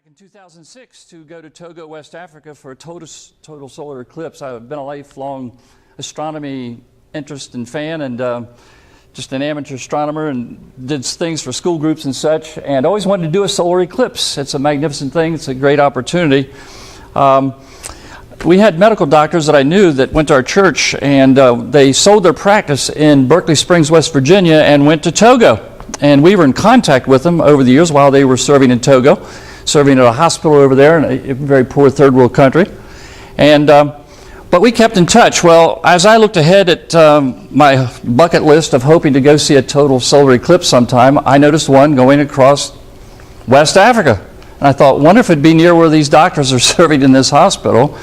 in 2006 to go to Togo, West Africa for a total solar eclipse. I've been a lifelong astronomy interest and fan, and just an amateur astronomer, and did things for school groups and such, and always wanted to do a solar eclipse. It's a magnificent thing. It's a great opportunity. We had medical doctors that I knew that went to our church, and they sold their practice in Berkeley Springs, West Virginia, and went to Togo. And we were in contact with them over the years while they were serving in Togo, serving at a hospital over there in a very poor third world country. And but we kept in touch. Well, as I looked ahead at my bucket list of hoping to go see a total solar eclipse sometime, I noticed one going across West Africa. And I thought, wonder if it'd be near where these doctors are serving in this hospital.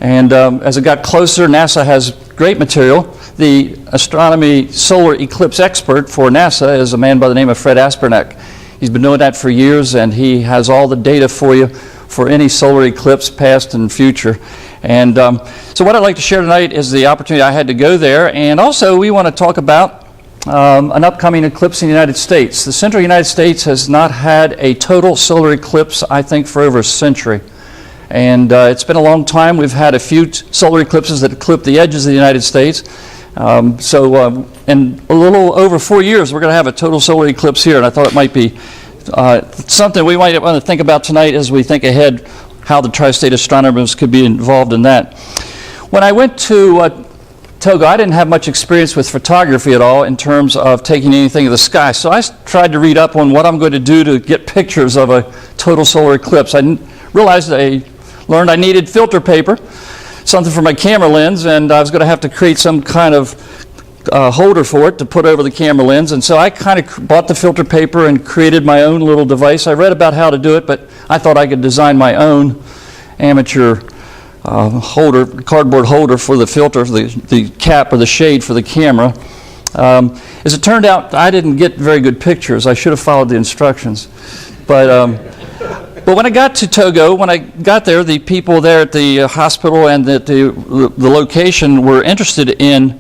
And as it got closer, NASA has great material. The astronomy solar eclipse expert for NASA is a man by the name of Fred Asperneck. He's been doing that for years, and he has all the data for you for any solar eclipse, past and future. And so what I'd like to share tonight is the opportunity I had to go there, and also we want to talk about an upcoming eclipse in the United States. The central United States has not had a total solar eclipse, I think, for over a century. And it's been a long time. We've had a few solar eclipses that clip the edges of the United States. In a little over 4 years, we're going to have a total solar eclipse here, and I thought it might be something we might want to think about tonight as we think ahead how the tri-state astronomers could be involved in that. When I went to Togo, I didn't have much experience with photography at all in terms of taking anything of the sky, so I tried to read up on what I'm going to do to get pictures of a total solar eclipse. I realized I learned I needed filter paper, something for my camera lens, and I was going to have to create some kind of holder for it to put over the camera lens. And so I kind of bought the filter paper and created my own little device. I read about how to do it, but I thought I could design my own amateur holder, cardboard holder for the filter, the cap or the shade for the camera. As it turned out, I didn't get very good pictures. I should have followed the instructions. But when I got to Togo, when I got there, the people there at the hospital and at the location were interested in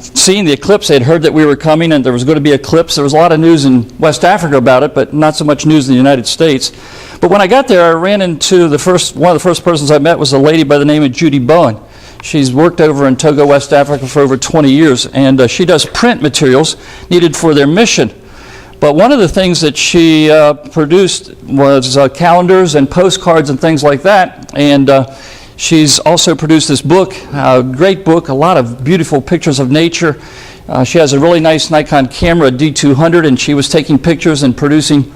seeing the eclipse. They had heard that we were coming and there was going to be an eclipse. There was a lot of news in West Africa about it, but not so much news in the United States. But when I got there, I ran into one of the first persons I met was a lady by the name of Judy Bowen. She's worked over in Togo, West Africa for over 20 years, and she does print materials needed for their mission. But one of the things that she produced was calendars and postcards and things like that. And she's also produced this book, a great book, a lot of beautiful pictures of nature. She has a really nice Nikon camera, D200, and she was taking pictures and producing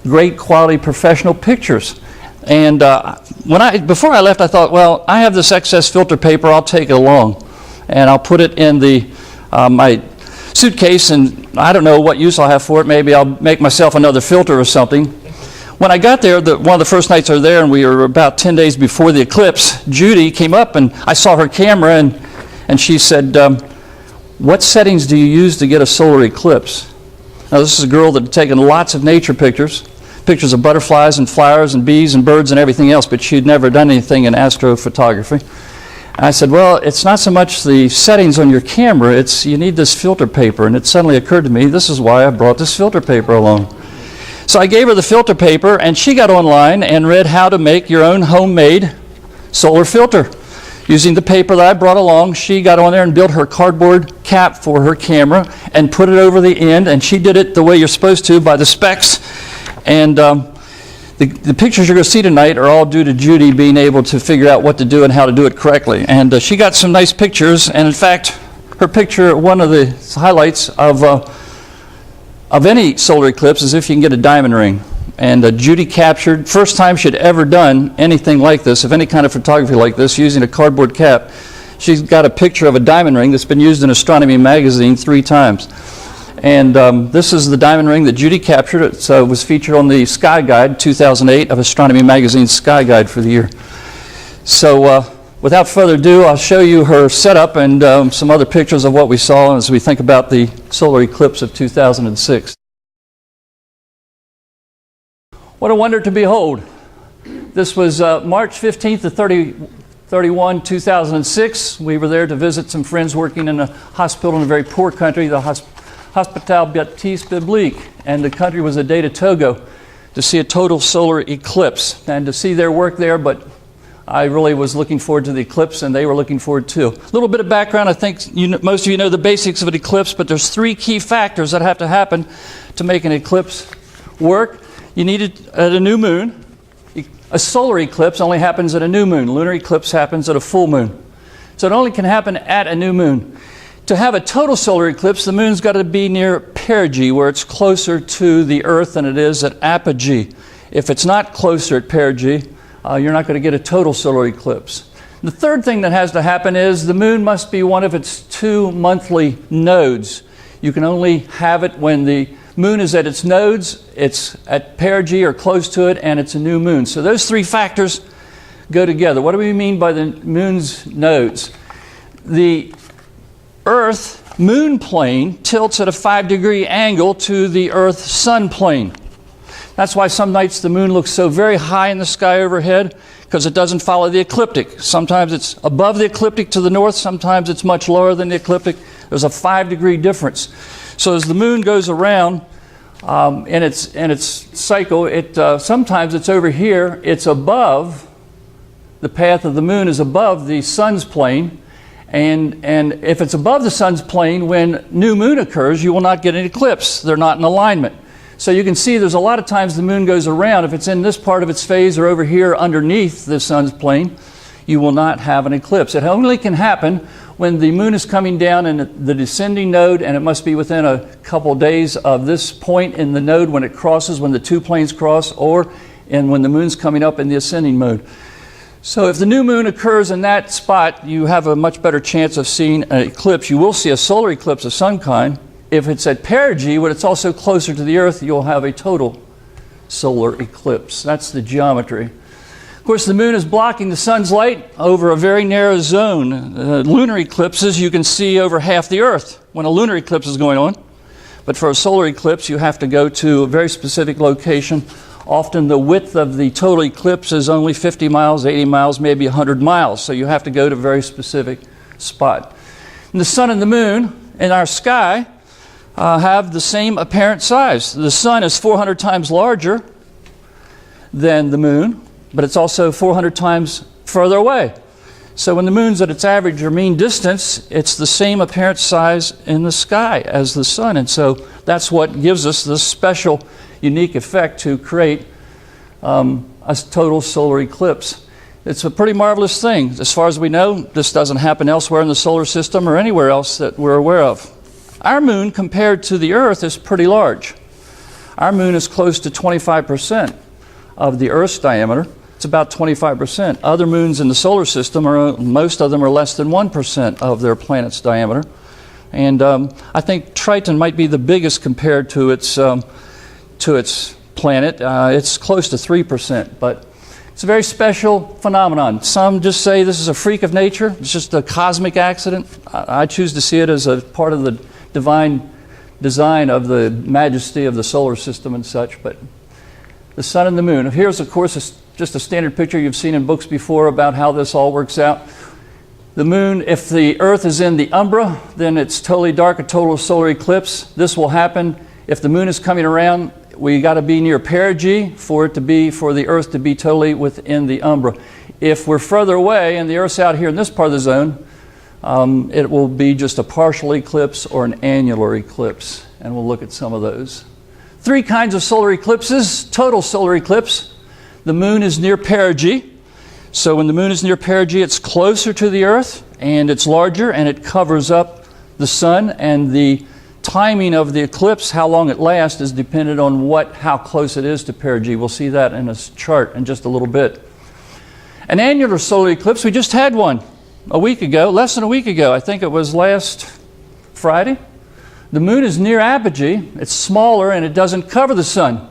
great quality professional pictures. And before I left, I thought, well, I have this excess filter paper, I'll take it along. And I'll put it in my suitcase, and I don't know what use I'll have for it. Maybe I'll make myself another filter or something. When I got there, one of the first nights I was there, and we were about 10 days before the eclipse, Judy came up and I saw her camera, and she said, what settings do you use to get a solar eclipse? Now, this is a girl that had taken lots of nature pictures of butterflies and flowers and bees and birds and everything else, but she'd never done anything in astrophotography. I said, well, it's not so much the settings on your camera, it's you need this filter paper. And it suddenly occurred to me, this is why I brought this filter paper along. So I gave her the filter paper, and she got online and read how to make your own homemade solar filter. Using the paper that I brought along, she got on there and built her cardboard cap for her camera and put it over the end, and she did it the way you're supposed to by the specs. And the pictures you're going to see tonight are all due to Judy being able to figure out what to do and how to do it correctly. And she got some nice pictures, and in fact, her picture, one of the highlights of any solar eclipse is if you can get a diamond ring. And Judy captured, first time she'd ever done anything like this, of any kind of photography like this, using a cardboard cap. She's got a picture of a diamond ring that's been used in Astronomy magazine 3 times. And this is the diamond ring that Judy captured. It was featured on the Sky Guide 2008 of Astronomy Magazine's Sky Guide for the year. So without further ado, I'll show you her setup and some other pictures of what we saw as we think about the solar eclipse of 2006. What a wonder to behold. This was March 15th to 31, 2006. We were there to visit some friends working in a hospital in a very poor country, the Hospital Baptiste Biblique, and the country was a day to Togo. to see a total solar eclipse and to see their work there, but I really was looking forward to the eclipse, and they were looking forward too. A little bit of background. I think most of you know the basics of an eclipse, but there's 3 key factors that have to happen to make an eclipse work. You need it at a new moon. A solar eclipse only happens at a new moon. Lunar eclipse happens at a full moon. So it only can happen at a new moon. To have a total solar eclipse, the moon's got to be near perigee, where it's closer to the Earth than it is at apogee. If it's not closer at perigee, you're not going to get a total solar eclipse. The third thing that has to happen is the moon must be one of its 2 monthly nodes. You can only have it when the moon is at its nodes, it's at perigee or close to it, and it's a new moon. So those 3 factors go together. What do we mean by the moon's nodes? The Earth moon plane tilts at a 5-degree angle to the Earth sun plane. That's why some nights the moon looks so very high in the sky overhead, because it doesn't follow the ecliptic. Sometimes it's above the ecliptic to the north, sometimes it's much lower than the ecliptic. There's a 5-degree difference. So as the moon goes around in its cycle, sometimes it's over here, it's above, the path of the moon is above the sun's plane, and if it's above the sun's plane, when new moon occurs, you will not get an eclipse. They're not in alignment. So you can see there's a lot of times the moon goes around. If it's in this part of its phase or over here underneath the sun's plane, you will not have an eclipse. It only can happen when the moon is coming down in the descending node, and it must be within a couple days of this point in the node when it crosses, when the 2 planes cross, or when the moon's coming up in the ascending mode. So if the new moon occurs in that spot, you have a much better chance of seeing an eclipse. You will see a solar eclipse of some kind. If it's at perigee, when it's also closer to the Earth, you'll have a total solar eclipse. That's the geometry. Of course, the moon is blocking the sun's light over a very narrow zone. Lunar eclipses, you can see over half the Earth when a lunar eclipse is going on. But for a solar eclipse, you have to go to a very specific location. Often the width of the total eclipse is only 50 miles, 80 miles, maybe 100 miles. So you have to go to a very specific spot. And the sun and the moon in our sky have the same apparent size. The sun is 400 times larger than the moon, but it's also 400 times further away. So when the moon's at its average or mean distance, it's the same apparent size in the sky as the sun. And so that's what gives us this special, unique effect to create a total solar eclipse. It's a pretty marvelous thing. As far as we know, this doesn't happen elsewhere in the solar system or anywhere else that we're aware of. Our moon, compared to the Earth, is pretty large. Our moon is close to 25% of the Earth's diameter. It's about 25%. Other moons in the solar system, most of them are less than 1% of their planet's diameter. And I think Triton might be the biggest compared to its planet. It's close to 3%, but it's a very special phenomenon. Some just say this is a freak of nature. It's just a cosmic accident. I choose to see it as a part of the divine design of the majesty of the solar system and such. But the sun and the moon. Here's, of course, just a standard picture you've seen in books before about how this all works out. The moon, if the Earth is in the umbra, then it's totally dark, a total solar eclipse. This will happen if the moon is coming around. We got to be near perigee for the Earth to be totally within the umbra. If we're further away and the Earth's out here in this part of the zone, it will be just a partial eclipse or an annular eclipse, and we'll look at some of those. 3 kinds of solar eclipses. Total solar eclipse. The moon is near perigee. So when the moon is near perigee, it's closer to the Earth, and it's larger, and it covers up the sun, and the timing of the eclipse, how long it lasts, is dependent on how close it is to perigee. We'll see that in a chart in just a little bit. An annular solar eclipse, we just had one a week ago, less than a week ago. I think it was last Friday. The moon is near apogee. It's smaller, and it doesn't cover the sun.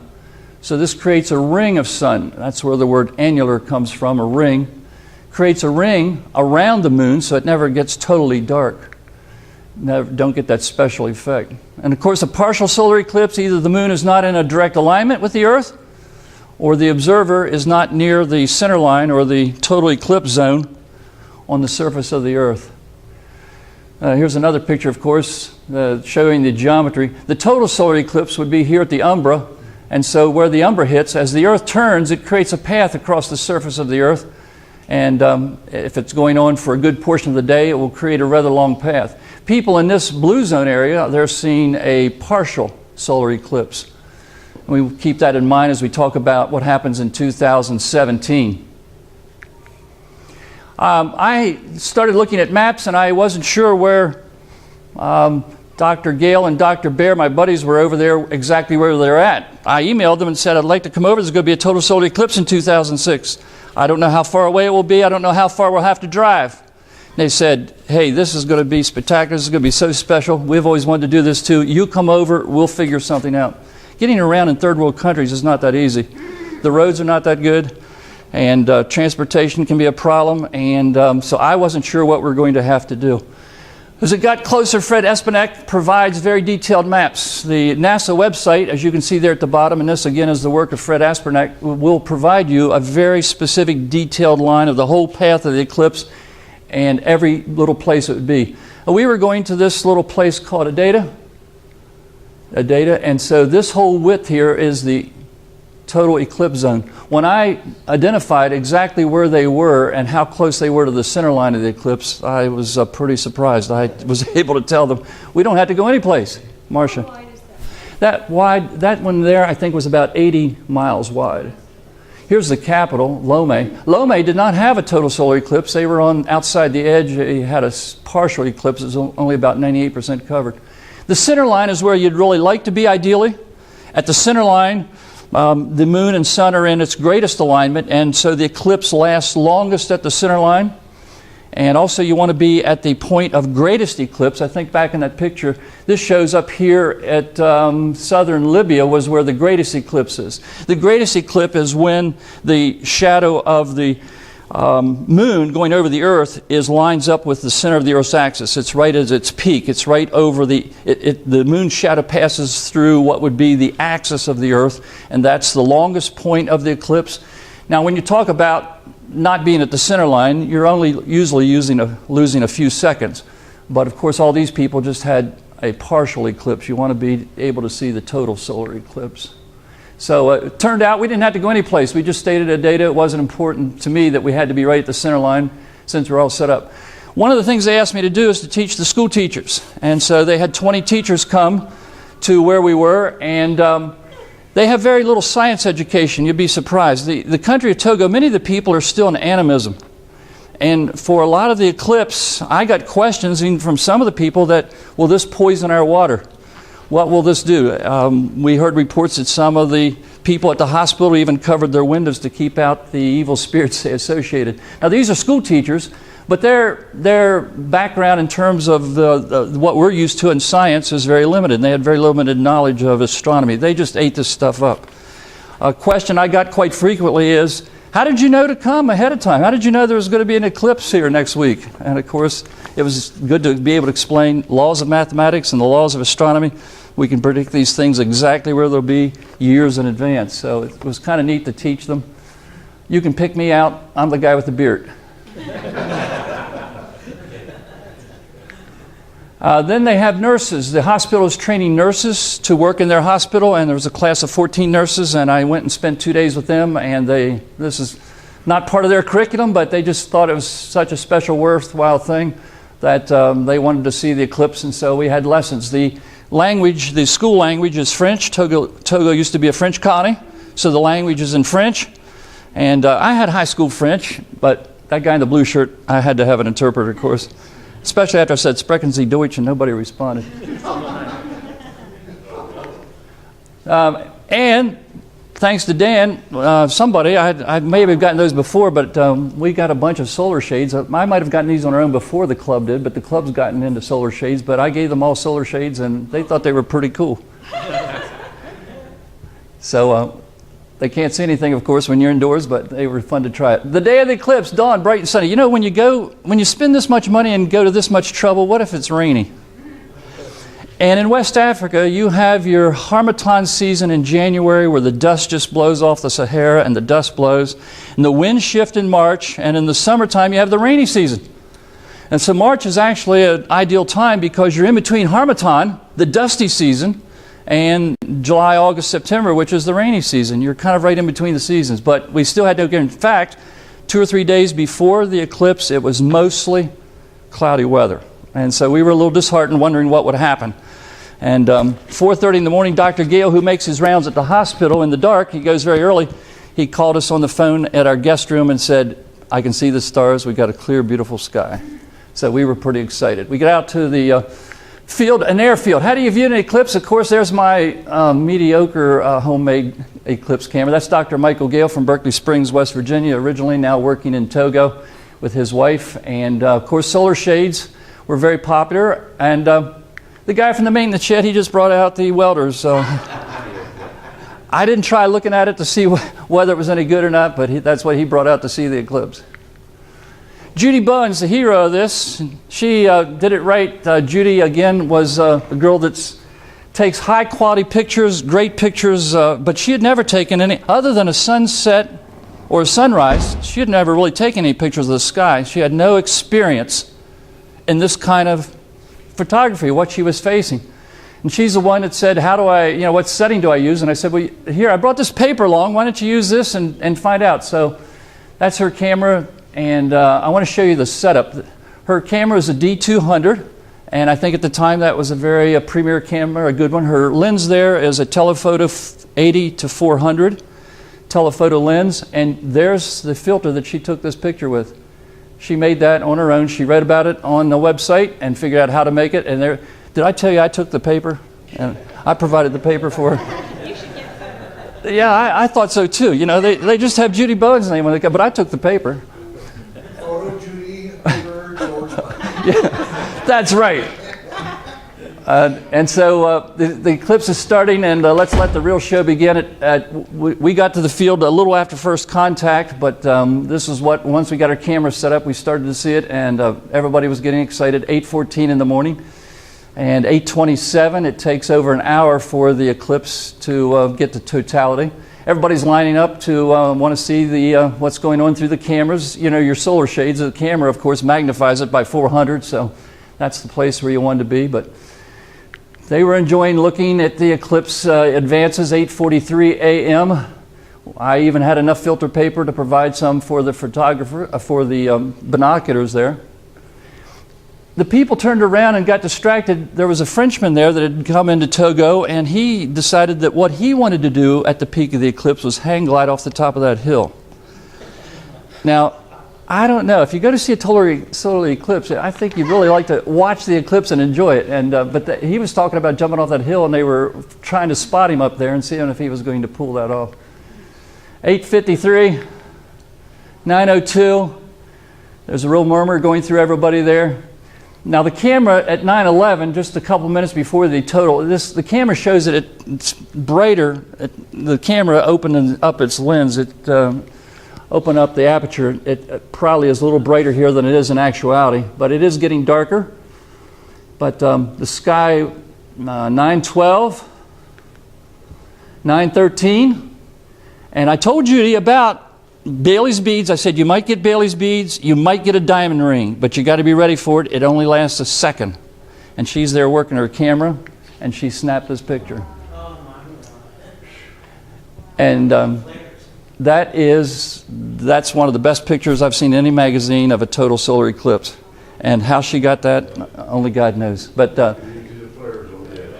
So this creates a ring of sun. That's where the word annular comes from, a ring. Creates a ring around the moon so it never gets totally dark. Don't get that special effect. And of course, a partial solar eclipse, either the moon is not in a direct alignment with the Earth, or the observer is not near the center line or the total eclipse zone on the surface of the Earth. Here's another picture, of course, showing the geometry. The total solar eclipse would be here at the umbra, And so where the umbra hits, as the Earth turns, it creates a path across the surface of the Earth. And if it's going on for a good portion of the day, it will create a rather long path. People in this blue zone area, they're seeing a partial solar eclipse. We keep that in mind as we talk about what happens in 2017. I started looking at maps, and I wasn't sure where Dr. Gale and Dr. Bear, my buddies, were over there, exactly where they're at. I emailed them and said, I'd like to come over. There's going to be a total solar eclipse in 2006. I don't know how far away it will be. I don't know how far we'll have to drive. They said, hey, this is going to be spectacular. This is going to be so special. We've always wanted to do this too. You come over, we'll figure something out. Getting around in third world countries is not that easy. The roads are not that good, and transportation can be a problem, and so I wasn't sure what we're going to have to do. As it got closer, Fred Espenek provides very detailed maps. The NASA website, as you can see there at the bottom, and this again is the work of Fred Espenek, will provide you a very specific detailed line of the whole path of the eclipse and every little place it would be. We were going to this little place called errata, and so this whole width here is the total eclipse zone. When I identified exactly where they were and how close they were to the center line of the eclipse, I was pretty surprised. I was able to tell them, we don't have to go anyplace. Marcia. How wide is that? That one there I think was about 80 miles wide. Here's the capital, Lomé. Lomé did not have a total solar eclipse. They were on outside the edge. They had a partial eclipse. It was only about 98% covered. The center line is where you'd really like to be ideally. At the center line, the moon and sun are in its greatest alignment, and so the eclipse lasts longest at the center line. And also you want to be at the point of greatest eclipse. I think back in that picture, this shows up here at southern Libya was where the greatest eclipse is. The greatest eclipse is when the shadow of the moon going over the Earth lines up with the center of the Earth's axis. It's right at its peak. It's right over the moon's shadow passes through what would be the axis of the Earth, and that's the longest point of the eclipse. Now, when you talk about not being at the center line, you're only usually losing a few seconds. But of course, all these people just had a partial eclipse. You want to be able to see the total solar eclipse. So it turned out we didn't have to go any place. We just stayed at errata. It wasn't important to me that we had to be right at the center line since we're all set up. One of the things they asked me to do is to teach the school teachers. And so they had 20 teachers come to where we were, and they have very little science education. You'd be surprised. The country of Togo, many of the people are still in animism. And for a lot of the eclipse, I got questions even from some of the people that, will this poison our water? What will this do? We heard reports that some of the people at the hospital even covered their windows to keep out the evil spirits they associated. Now these are school teachers, but their background in terms of what we're used to in science is very limited. And they had very limited knowledge of astronomy. They just ate this stuff up. A question I got quite frequently is, how did you know to come ahead of time? How did you know there was going to be an eclipse here next week? And of course, it was good to be able to explain laws of mathematics and the laws of astronomy. We can predict these things exactly where they'll be years in advance. So it was kind of neat to teach them. You can pick me out. I'm the guy with the beard. Then they have nurses. The hospital is training nurses to work in their hospital, and there was a class of 14 nurses, and I went and spent 2 days with them, and this is not part of their curriculum, but they just thought it was such a special, worthwhile thing that they wanted to see the eclipse, and so we had lessons. The school language is French. Togo used to be a French colony, so the language is in French, and I had high school French, but that guy in the blue shirt, I had to have an interpreter, of course. Especially after I said, "Sprechen Sie Deutsch," and nobody responded. And thanks to Dan, somebody, I may have gotten those before, but we got a bunch of solar shades. I might have gotten these on our own before the club did, but the club's gotten into solar shades. But I gave them all solar shades, and they thought they were pretty cool. So they can't see anything, of course, when you're indoors, but they were fun to try it. The day of the eclipse, dawn, bright and sunny. You know, when you spend this much money and go to this much trouble, what if it's rainy? And in West Africa, you have your Harmattan season in January, where the dust just blows off the Sahara and the dust blows. And the winds shift in March, and in the summertime, you have the rainy season. And so March is actually an ideal time because you're in between Harmattan, the dusty season, and July, August, September, which is the rainy season. You're kind of right in between the seasons. But we still had to go. In fact, 2 or 3 days before the eclipse, it was mostly cloudy weather. And so we were a little disheartened, wondering what would happen. And 4:30 in the morning, Dr. Gale, who makes his rounds at the hospital in the dark, he goes very early, he called us on the phone at our guest room and said, I can see the stars. We've got a clear, beautiful sky. So we were pretty excited. We get out to the field, an airfield. How do you view an eclipse? Of course, there's my mediocre homemade eclipse camera. That's Dr. Michael Gale from Berkeley Springs, West Virginia, originally, now working in Togo with his wife. And of course, solar shades were very popular. And the guy from the maintenance shed, he just brought out the welders. So I didn't try looking at it to see whether it was any good or not, but that's what he brought out to see the eclipse. Judy Bowen's the hero of this. She did it right. Judy, again, was a girl that takes high-quality pictures, great pictures, but she had never taken any, other than a sunset or a sunrise, she had never really taken any pictures of the sky. She had no experience in this kind of photography, what she was facing. And she's the one that said, how do I, what setting do I use? And I said, well, here, I brought this paper along. Why don't you use this and find out? So that's her camera. And I want to show you the setup. Her camera is a D200, and I think at the time that was a very premier camera, a good one. Her lens there is a telephoto 80-400 telephoto lens, and there's the filter that she took this picture with. She made that on her own. She read about it on the website and figured out how to make it. And there, did I tell you I took the paper? And I provided the paper for her. You should get some. Yeah, I thought so too. They just have Judy Bowen's name on it, but I took the paper. Yeah, that's right. And so the eclipse is starting, and let's let the real show begin. We got to the field a little after first contact, but this is what, once we got our camera set up, we started to see it, and everybody was getting excited. 8:14 in the morning, and 8:27, it takes over an hour for the eclipse to get to totality. Everybody's lining up to want to see the what's going on through the cameras. Your solar shades of the camera, of course, magnifies it by 400, so that's the place where you want to be. But they were enjoying looking at the eclipse advances, 8:43 a.m. I even had enough filter paper to provide some for the photographer, for the binoculars there. The people turned around and got distracted. There was a Frenchman there that had come into Togo, and he decided that what he wanted to do at the peak of the eclipse was hang glide off the top of that hill. Now, I don't know. If you go to see a solar eclipse, I think you'd really like to watch the eclipse and enjoy it. And but he was talking about jumping off that hill, and they were trying to spot him up there and seeing if he was going to pull that off. 8:53, 9:02. There's a real murmur going through everybody there. Now the camera at 9:11, just a couple minutes before the total, the camera shows that it's brighter. The camera opened up its lens. It opened up the aperture. It probably is a little brighter here than it is in actuality, but it is getting darker. But the sky, 9:12, 9:13, and I told Judy about Bailey's beads. I said, you might get Bailey's beads, you might get a diamond ring, but you got to be ready for it. It only lasts a second. And she's there working her camera, and she snapped this picture. And that's one of the best pictures I've seen in any magazine of a total solar eclipse. And how she got that, only God knows. But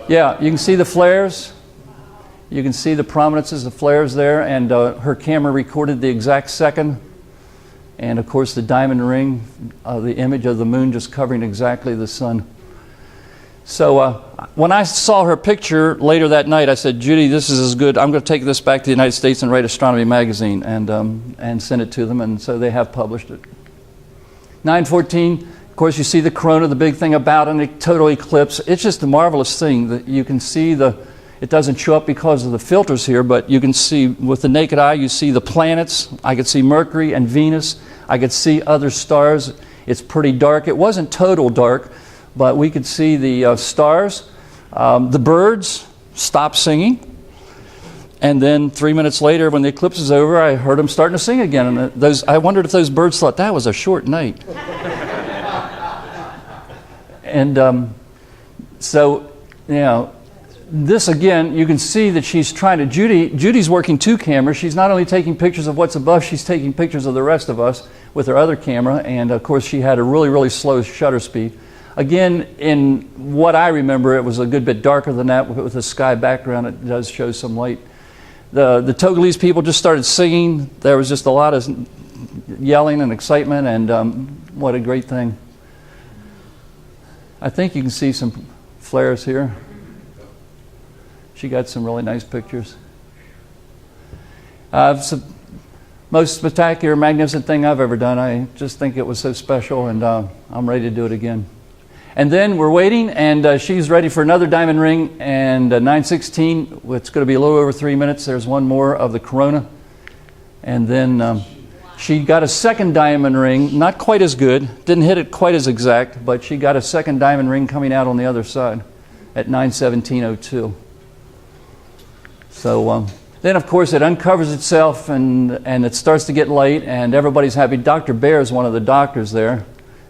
yeah, you can see the flares. You can see the prominences, the flares there, and her camera recorded the exact second. And of course the diamond ring, the image of the moon just covering exactly the sun. So when I saw her picture later that night, I said, Judy, this is as good. I'm going to take this back to the United States and write Astronomy Magazine and send it to them. And so they have published it. 9:14, of course, you see the corona, the big thing about a total eclipse. It's just a marvelous thing that you can see it doesn't show up because of the filters here, but you can see with the naked eye, you see the planets. I could see Mercury and Venus. I could see other stars. It's pretty dark. It wasn't total dark, but we could see the stars. The birds stopped singing. And then 3 minutes later, when the eclipse is over, I heard them starting to sing again. And I wondered if those birds thought that was a short night. And so, this again, you can see that she's trying to, Judy's working two cameras. She's not only taking pictures of what's above, she's taking pictures of the rest of us with her other camera. And of course, she had a really, really slow shutter speed. Again, in what I remember, it was a good bit darker than that with a sky background. It does show some light. The Togolese people just started singing. There was just a lot of yelling and excitement, and what a great thing. I think you can see some flares here. She got some really nice pictures. It's the most spectacular, magnificent thing I've ever done. I just think it was so special, and I'm ready to do it again. And then we're waiting, and she's ready for another diamond ring, and 9:16, it's going to be a little over 3 minutes. There's one more of the Corona. And then she got a second diamond ring, not quite as good, didn't hit it quite as exact, but she got a second diamond ring coming out on the other side at 9:17:02. So then, of course, it uncovers itself, and it starts to get late, and everybody's happy. Dr. Bear is one of the doctors there,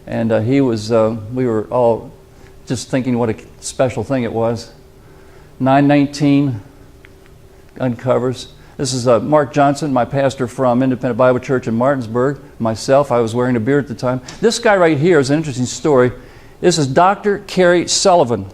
and he was, we were all just thinking what a special thing it was. 9:19 uncovers. This is Mark Johnson, my pastor from Independent Bible Church in Martinsburg. Myself, I was wearing a beard at the time. This guy right here is an interesting story. This is Dr. Kerry Sullivan.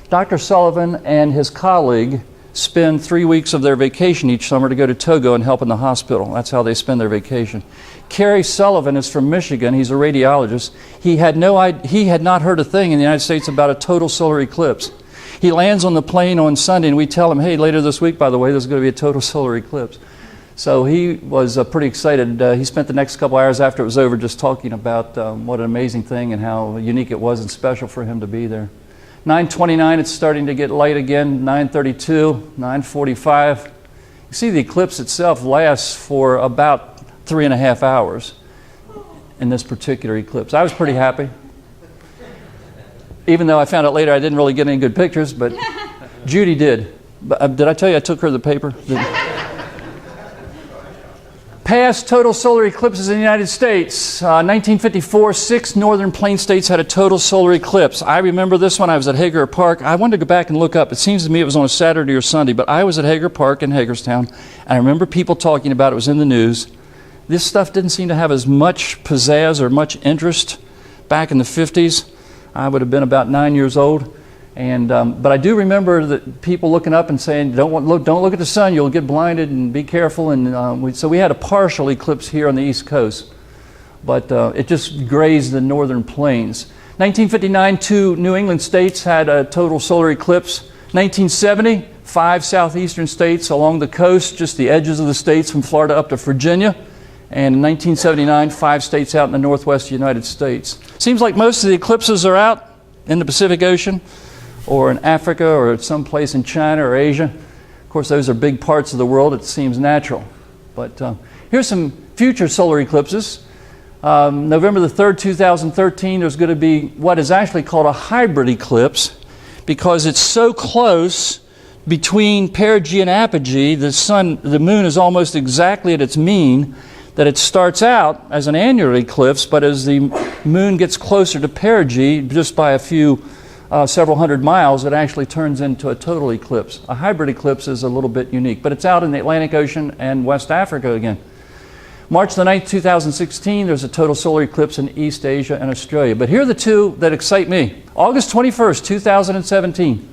Dr. Sullivan and his colleague spend 3 weeks of their vacation each summer to go to Togo and help in the hospital. That's how they spend their vacation. Kerry Sullivan is from Michigan. He's a radiologist. He had not heard a thing in the United States about a total solar eclipse. He lands on the plane on Sunday, and we tell him, hey, later this week, by the way, there's going to be a total solar eclipse. So he was pretty excited. He spent the next couple hours after it was over just talking about what an amazing thing and how unique it was and special for him to be there. 9:29, it's starting to get light again. 9:32, 9:45. You see the eclipse itself lasts for about 3.5 hours in this particular eclipse. I was pretty happy. Even though I found out later I didn't really get any good pictures, but Judy did. But, did I tell you I took her the paper? Past total solar eclipses in the United States. 1954, 6 northern plain states had a total solar eclipse. I remember this one. I was at Hager Park. I wanted to go back and look up. It seems to me it was on a Saturday or Sunday, but I was at Hager Park in Hagerstown, and I remember people talking about it. It was in the news. This stuff didn't seem to have as much pizzazz or much interest back in the 50s. I would have been about 9 years old. And but I do remember that people looking up and saying, don't look at the sun, you'll get blinded, and be careful. And so we had a partial eclipse here on the East Coast, but it just grazed the northern plains. 1959, 2 New England states had a total solar eclipse. 1970, 5 southeastern states along the coast, just the edges of the states from Florida up to Virginia. And in 1979, 5 states out in the northwest United States. Seems like most of the eclipses are out in the Pacific Ocean, or in Africa, or someplace in China or Asia. Of course, those are big parts of the world. It seems natural. But here's some future solar eclipses. November the 3rd, 2013, there's going to be what is actually called a hybrid eclipse, because it's so close between perigee and apogee, the moon is almost exactly at its mean, that it starts out as an annular eclipse, but as the moon gets closer to perigee, just by a few several hundred miles, it actually turns into a total eclipse. A hybrid eclipse is a little bit unique, but it's out in the Atlantic Ocean and West Africa again. March the 9th, 2016, there's a total solar eclipse in East Asia and Australia. But here are the two that excite me. August 21st, 2017,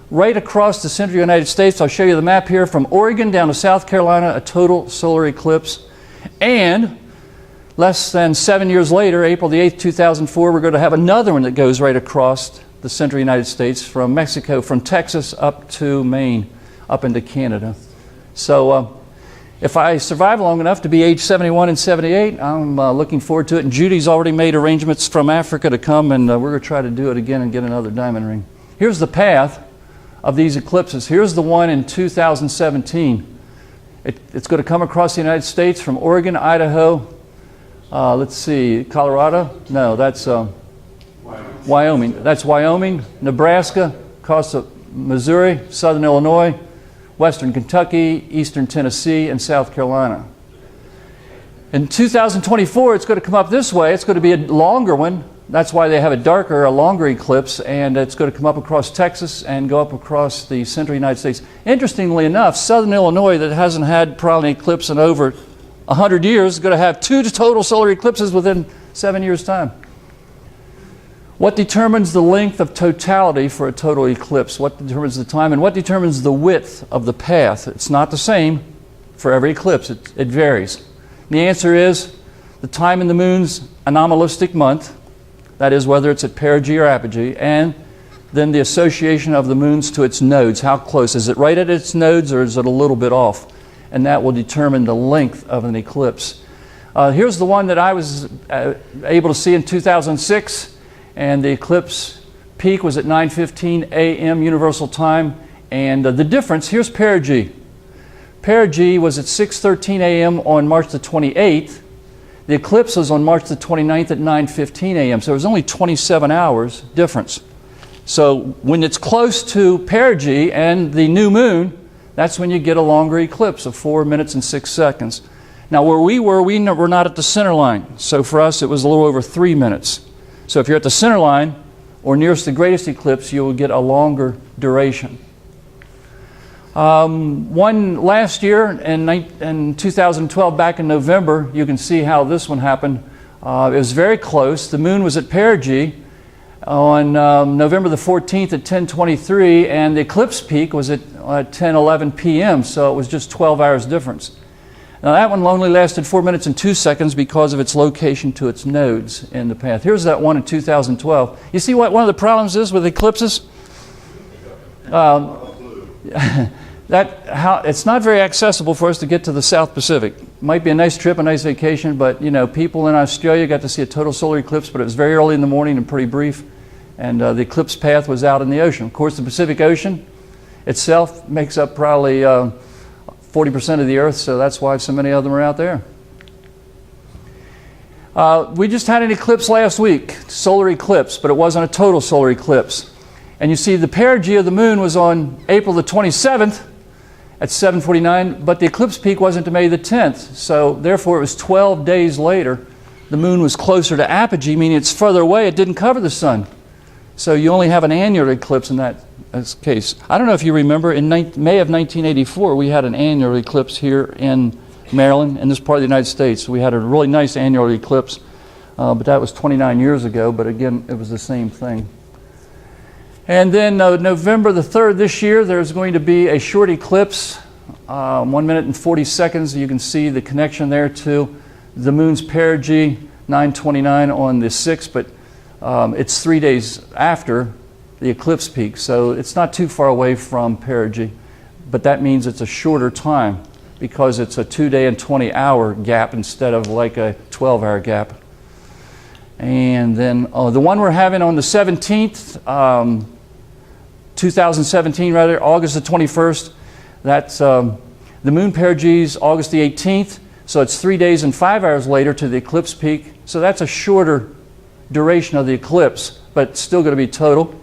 right across the central United States. I'll show you the map here from Oregon down to South Carolina, a total solar eclipse. And less than 7 years later, April the 8th, 2004, we're going to have another one that goes right across the central United States from Mexico, from Texas up to Maine, up into Canada. So if I survive long enough to be age 71 and 78, I'm looking forward to it. And Judy's already made arrangements from Africa to come, and we're going to try to do it again and get another diamond ring. Here's the path of these eclipses. Here's the one in 2017. It's going to come across the United States from Oregon, Idaho, let's see, Colorado? No, that's Wyoming. That's Wyoming, Nebraska, coastal Missouri, southern Illinois, western Kentucky, eastern Tennessee, and South Carolina. In 2024, it's going to come up this way. It's going to be a longer one, That's why they have a darker, a longer eclipse, and it's going to come up across Texas and go up across the central United States. Interestingly enough, southern Illinois, that hasn't had probably an eclipse in over 100 years, is going to have 2 total solar eclipses within 7 years' time. What determines the length of totality for a total eclipse? What determines the time? And what determines the width of the path? It's not the same for every eclipse. It varies. The answer is the time in the moon's anomalistic month, that is, whether it's at perigee or apogee, and then the association of the moons to its nodes. How close? Is it right at its nodes, or is it a little bit off? And that will determine the length of an eclipse. Here's the one that I was able to see in 2006. And the eclipse peak was at 9:15 a.m. Universal Time. And the difference, here's perigee. Perigee was at 6:13 a.m. on March the 28th. The eclipse was on March the 29th at 9:15 a.m. So there was only 27 hours difference. So when it's close to perigee and the new moon, that's when you get a longer eclipse of 4 minutes and 6 seconds. Now where we were not at the center line. So for us it was a little over 3 minutes. So if you're at the center line or nearest the greatest eclipse, you will get a longer duration. One last year in 2012, back in November, you can see how this one happened. It was very close. The moon was at perigee on November the 14th at 10:23, and the eclipse peak was at 10:11 p.m., so it was just 12 hours difference. Now that one only lasted 4 minutes and 2 seconds because of its location to its nodes in the path. Here's that one in 2012. You see what one of the problems is with eclipses? It's not very accessible for us to get to the South Pacific. Might be a nice trip, a nice vacation, but you know, people in Australia got to see a total solar eclipse, but it was very early in the morning and pretty brief. And the eclipse path was out in the ocean. Of course, the Pacific Ocean itself makes up probably 40% of the Earth, so that's why so many of them are out there. We just had an eclipse last week, solar eclipse, but it wasn't a total solar eclipse. And you see the perigee of the moon was on April the 27th at 7:49, but the eclipse peak wasn't until May the 10th, so therefore it was 12 days later. The moon was closer to apogee, meaning it's further away, it didn't cover the sun. So you only have an annular eclipse in that case. I don't know if you remember, in May of 1984, we had an annular eclipse here in Maryland, in this part of the United States. We had a really nice annular eclipse, but that was 29 years ago, but again, it was the same thing. And then November the 3rd this year, there's going to be a short eclipse, 1 minute and 40 seconds. You can see the connection there to the moon's perigee, 9:29 on the 6th, but it's 3 days after the eclipse peak, so it's not too far away from perigee, but that means it's a shorter time because it's a 2-day and 20-hour gap instead of like a 12-hour gap. And then the one we're having on the 17th, 2017 rather, August the 21st, that's the moon perigee's August the 18th, so it's 3 days and 5 hours later to the eclipse peak, so that's a shorter duration of the eclipse, but still going to be total.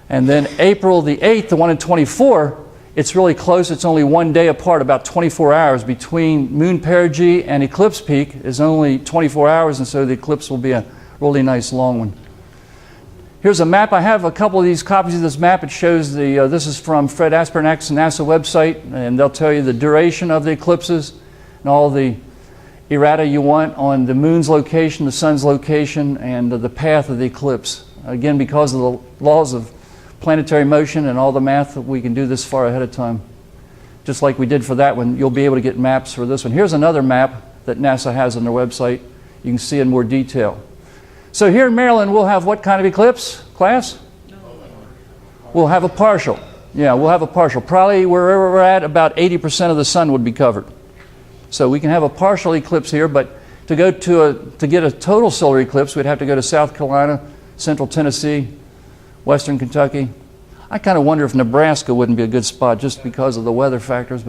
And then April the 8th, the one in 24, it's really close. It's only 1 day apart, about 24 hours between moon perigee and eclipse peak is only 24 hours, and so the eclipse will be a really nice long one. Here's a map. I have a couple of these copies of this map. It shows the, this is from Fred Aspernak's NASA website, and they'll tell you the duration of the eclipses and all the errata you want on the moon's location, the sun's location, and the path of the eclipse. Again, because of the laws of planetary motion and all the math, we can do this far ahead of time. Just like we did for that one, you'll be able to get maps for this one. Here's another map that NASA has on their website. You can see in more detail. So here in Maryland, we'll have what kind of eclipse, class? We'll have a partial. Yeah, we'll have a partial. Probably wherever we're at, about 80% of the sun would be covered. So we can have a partial eclipse here, but to get a total solar eclipse, we'd have to go to South Carolina, Central Tennessee, Western Kentucky. I kind of wonder if Nebraska wouldn't be a good spot just because of the weather factors.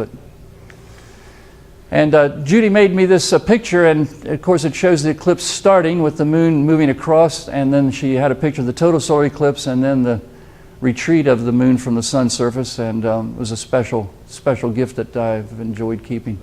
And Judy made me this picture, and of course it shows the eclipse starting with the moon moving across, and then she had a picture of the total solar eclipse and then the retreat of the moon from the sun's surface, and it was a special gift that I've enjoyed keeping.